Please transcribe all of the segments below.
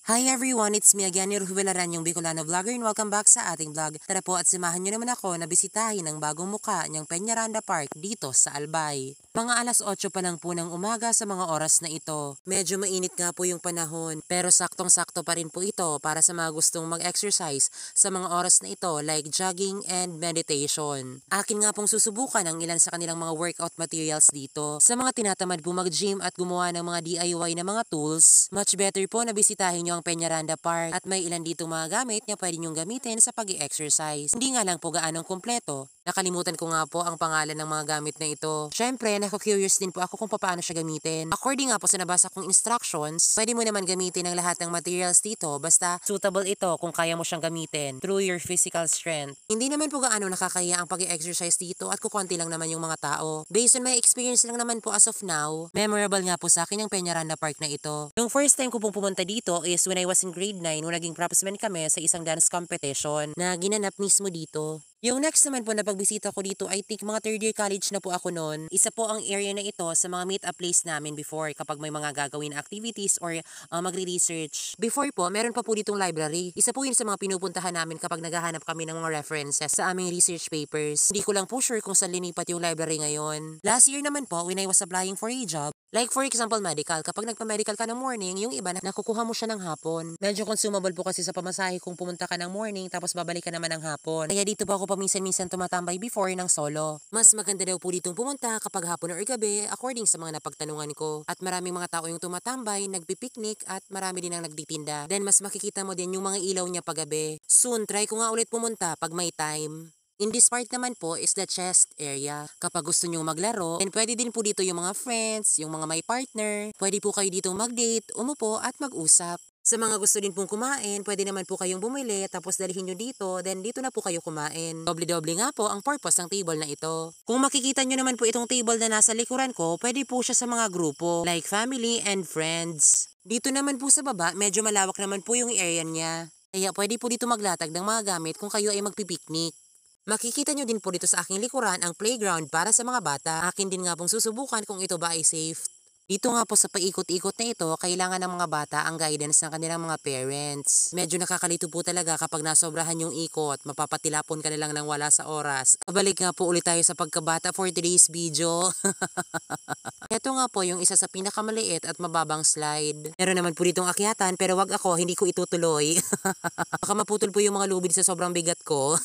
Hi everyone, it's me again, your Ruhelaran, yung Bicolano vlogger, and welcome back sa ating vlog. Tara po at samahan nyo naman ako na bisitahin ang bagong muka niyang Peñaranda Park dito sa Albay. Mga alas 8 pa lang po ng umaga sa mga oras na ito. Medyo mainit nga po yung panahon, pero saktong-sakto pa rin po ito para sa mga gustong mag-exercise sa mga oras na ito like jogging and meditation. Akin nga pong susubukan ang ilan sa kanilang mga workout materials dito. Sa mga tinatamad po mag-gym at gumawa ng mga DIY na mga tools, much better po na bisitahin nyo ang Peñaranda Park at may ilan dito mga gamit na pwede nyong gamitin sa pag-exercise. Hindi nga lang po gaanong kumpleto. Nakalimutan ko nga po ang pangalan ng mga gamit na ito. Syempre, naku-curious din po ako kung paano siya gamitin. According nga po sa nabasa kong instructions, pwede mo naman gamitin ang lahat ng materials dito basta suitable ito kung kaya mo siyang gamitin through your physical strength. Hindi naman po gaano nakakaya ang pag-exercise dito at kukonti lang naman yung mga tao. Based on my experience lang naman po as of now, memorable nga po sa akin yung Peñaranda Park na ito. Yung first time ko pong pumunta dito is when I was in grade 9 nung naging propsman kami sa isang dance competition na ginanap mismo dito. Yung next naman po na pagbisita ko dito, I think mga third year college na po ako noon. Isa po ang area na ito sa mga meet-up place namin before kapag may mga gagawin na activities or magre-research. Before po, meron pa po ditong library. Isa po yun sa mga pinupuntahan namin kapag naghahanap kami ng mga references sa aming research papers. Hindi ko lang po sure kung saan linipat yung library ngayon. Last year naman po, when I was applying for a job, like for example, medical. Kapag nagpa-medical ka ng morning, yung iba nakukuha mo siya ng hapon. Medyo consumable po kasi sa pamasahe kung pumunta ka ng morning tapos babalik ka naman ng hapon. Kaya dito po ako paminsan-minsan tumatambay before ng solo. Mas maganda daw po ditong pumunta kapag hapon or gabi according sa mga napagtanungan ko. At maraming mga tao yung tumatambay, nagpipiknik at marami din ang nagtitinda. Then mas makikita mo din yung mga ilaw niya paggabi. Soon, try ko nga ulit pumunta pag may time. In this part naman po is the chest area. Kapag gusto nyo maglaro, then pwede din po dito yung mga friends, yung mga may partner. Pwede po kayo dito mag-date, umupo at mag-usap. Sa mga gusto din pong kumain, pwede naman po kayong bumili tapos dalhin nyo dito, then dito na po kayo kumain. Doble-doble nga po ang purpose ng table na ito. Kung makikita nyo naman po itong table na nasa likuran ko, pwede po siya sa mga grupo, like family and friends. Dito naman po sa baba, medyo malawak naman po yung area niya. Kaya pwede po dito maglatag ng mga gamit kung kayo ay magpipiknik. Makikita nyo din po dito sa aking likuran ang playground para sa mga bata. Akin din nga pong susubukan kung ito ba ay safe. Dito nga po sa paikot-ikot na ito, kailangan ng mga bata ang guidance ng kanilang mga parents. Medyo nakakalito po talaga kapag nasobrahan yung ikot, mapapatilapon ka na lang ng wala sa oras. Balik nga po ulit tayo sa pagkabata for today's video. Ito nga po yung isa sa pinakamaliit at mababang slide. Meron naman po ditong akyatan pero wag ako, hindi ko itutuloy. Baka maputol po yung mga lubid sa sobrang bigat ko.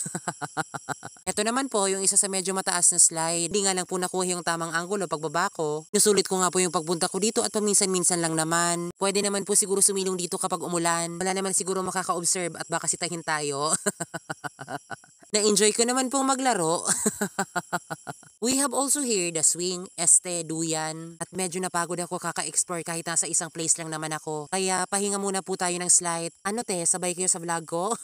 Ito naman po yung isa sa medyo mataas na slide. Hindi nga lang po nakuha yung tamang anggulo pagbaba ko. Nusulit ko nga po yung pagpunta ko dito at paminsan-minsan lang naman. Pwede naman po siguro sumilong dito kapag umulan. Wala naman siguro makaka-observe at baka sitahin tayo. Na-enjoy ko naman pong maglaro. We have also here the swing, duyan. At medyo napagod ako kaka-explore kahit nasa isang place lang naman ako. Kaya pahinga muna po tayo ng slide. Ano te, sabay kayo sa vlog ko?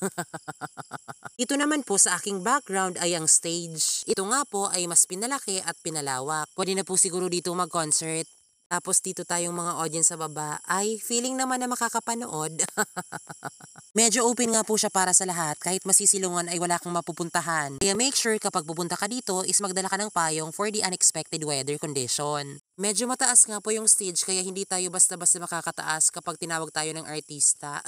Ito naman po sa aking background ay ang stage. Ito nga po ay mas pinalaki at pinalawak. Pwede na po siguro dito mag-concert. Tapos dito tayong mga audience sa baba ay feeling naman na makakapanood. Medyo open nga po siya para sa lahat kahit masisilungan ay wala kang mapupuntahan. Kaya make sure kapag pupunta ka dito is magdala ka ng payong for the unexpected weather condition. Medyo mataas nga po yung stage kaya hindi tayo basta-basta makakataas kapag tinawag tayo ng artista.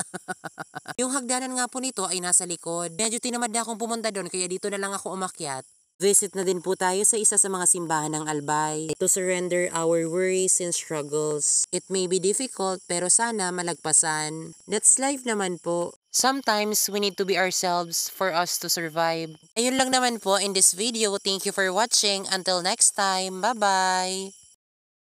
Yung hagdanan nga po nito ay nasa likod. Medyo tinamad na akong pumunta doon kaya dito na lang ako umakyat. Visit na din po tayo sa isa sa mga simbahan ng Albay to surrender our worries and struggles. It may be difficult pero sana malagpasan. That's life naman po. Sometimes we need to be ourselves for us to survive. Ayun lang naman po in this video. Thank you for watching. Until next time. Bye-bye!